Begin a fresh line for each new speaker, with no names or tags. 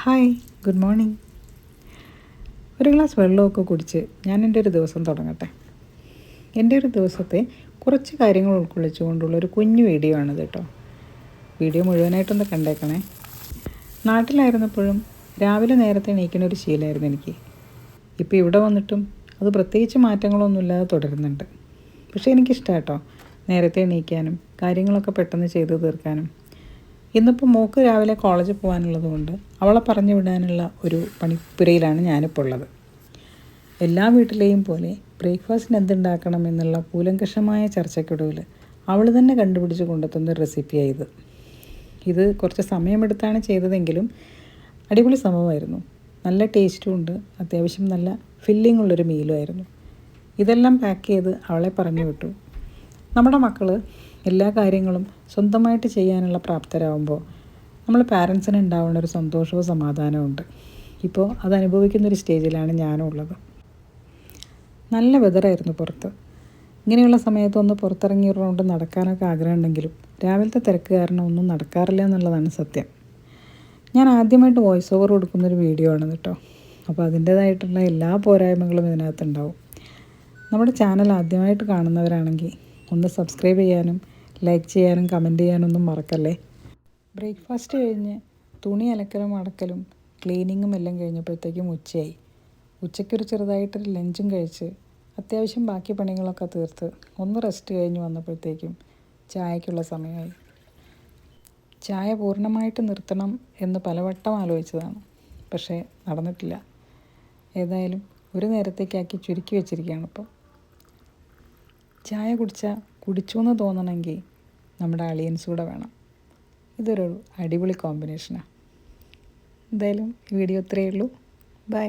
Hi, good morning. ഒരു glass വെള്ളമൊക്കെ കുടിച്ച് ഞാൻ എൻ്റെ ഒരു ദിവസം തുടങ്ങട്ടെ. എൻ്റെ ഒരു ദിവസത്തെ കുറച്ച് കാര്യങ്ങൾ ഉൾക്കൊള്ളിച്ചുകൊണ്ടുള്ള ഒരു കുഞ്ഞു വീഡിയോ ആണിത് കേട്ടോ. വീഡിയോ മുഴുവനായിട്ടൊന്ന് കണ്ടേക്കണേ. നാട്ടിലായിരുന്നപ്പോഴും രാവിലെ നേരത്തെ എണീക്കുന്ന ഒരു ശീലമായിരുന്നു എനിക്ക്. ഇപ്പോൾ ഇവിടെ വന്നിട്ടും അത് പ്രത്യേകിച്ച് മാറ്റങ്ങളൊന്നുമില്ലാതെ തുടരുന്നുണ്ട്. പക്ഷേ എനിക്കിഷ്ടമാണ് കേട്ടോ നേരത്തെ എണീക്കാനും കാര്യങ്ങളൊക്കെ പെട്ടെന്ന് ചെയ്ത് തീർക്കാനും. ഇന്നിപ്പോൾ മോൾക്ക് രാവിലെ കോളേജിൽ പോകാനുള്ളത് കൊണ്ട് അവളെ പറഞ്ഞു വിടാനുള്ള ഒരു പണിപ്പുരയിലാണ് ഞാനിപ്പോൾ ഉള്ളത്. എല്ലാ വീട്ടിലെയും പോലെ ബ്രേക്ക്ഫാസ്റ്റിന് എന്തുണ്ടാക്കണം എന്നുള്ള കൂലങ്കഷമായ ചർച്ചയ്ക്കൊടുവിൽ അവൾ തന്നെ കണ്ടുപിടിച്ച് കൊണ്ടെത്തുന്ന ഒരു റെസിപ്പിയായത്. ഇത് കുറച്ച് സമയമെടുത്താണ് ചെയ്തതെങ്കിലും അടിപൊളി സംഭവമായിരുന്നു. നല്ല ടേസ്റ്റും ഉണ്ട്, അത്യാവശ്യം നല്ല ഫില്ലിംഗ് ഉള്ളൊരു മീലുമായിരുന്നു. ഇതെല്ലാം പാക്ക് ചെയ്ത് അവളെ പറഞ്ഞു വിട്ടു. നമ്മുടെ മക്കൾ എല്ലാ കാര്യങ്ങളും സ്വന്തമായിട്ട് ചെയ്യാനുള്ള പ്രാപ്തരാകുമ്പോൾ നമ്മൾ പാരൻസിന് ഉണ്ടാവുന്ന ഒരു സന്തോഷവും സമാധാനവും ഉണ്ട്. ഇപ്പോൾ അത് അനുഭവിക്കുന്നൊരു സ്റ്റേജിലാണ് ഞാനും ഉള്ളത്. നല്ല വെതറായിരുന്നു പുറത്ത്. ഇങ്ങനെയുള്ള സമയത്തൊന്ന് പുറത്തിറങ്ങി ഒരു റൗണ്ട് നടക്കാനൊക്കെ ആഗ്രഹമുണ്ടെങ്കിലും രാവിലത്തെ തിരക്ക് കാരണം ഒന്നും നടക്കാറില്ല എന്നുള്ളതാണ് സത്യം. ഞാൻ ആദ്യമായിട്ട് വോയിസ് ഓവർ കൊടുക്കുന്നൊരു വീഡിയോ ആണ് കേട്ടോ. അപ്പോൾ അതിൻ്റേതായിട്ടുള്ള എല്ലാ പോരായ്മകളും ഇതിനകത്തുണ്ടാവും. നമ്മുടെ ചാനൽ ആദ്യമായിട്ട് കാണുന്നവരാണെങ്കിൽ ഒന്ന് സബ്സ്ക്രൈബ് ചെയ്യാനും ലൈക്ക് ചെയ്യാനും കമൻറ്റ് ചെയ്യാനൊന്നും മറക്കല്ലേ. ബ്രേക്ക്ഫാസ്റ്റ് കഴിഞ്ഞ് തുണി അലക്കലും അടക്കലും ക്ലീനിങ്ങും എല്ലാം കഴിഞ്ഞപ്പോഴത്തേക്കും ഉച്ചയായി. ഉച്ചയ്ക്കൊരു ചെറുതായിട്ടൊരു ലഞ്ചും കഴിച്ച് അത്യാവശ്യം ബാക്കി പണികളൊക്കെ തീർത്ത് ഒന്ന് റെസ്റ്റ് കഴിഞ്ഞ് വന്നപ്പോഴത്തേക്കും ചായക്കുള്ള സമയമായി. ചായ പൂർണ്ണമായിട്ട് നിർത്തണം എന്ന് പലവട്ടം ആലോചിച്ചതാണ്, പക്ഷേ നടന്നിട്ടില്ല. ഏതായാലും ഒരു നേരത്തേക്കാക്കി ചുരുക്കി വെച്ചിരിക്കുകയാണ് ഇപ്പോൾ. ചായ കുടിച്ചു എന്ന് തോന്നണമെങ്കിൽ നമ്മുടെ അളിയൻസ് കൂടെ വേണം. ഇതൊരു അടിപൊളി കോമ്പിനേഷനാണ്. എന്തായാലും വീഡിയോ ഇത്രയേ ഉള്ളൂ. ബൈ.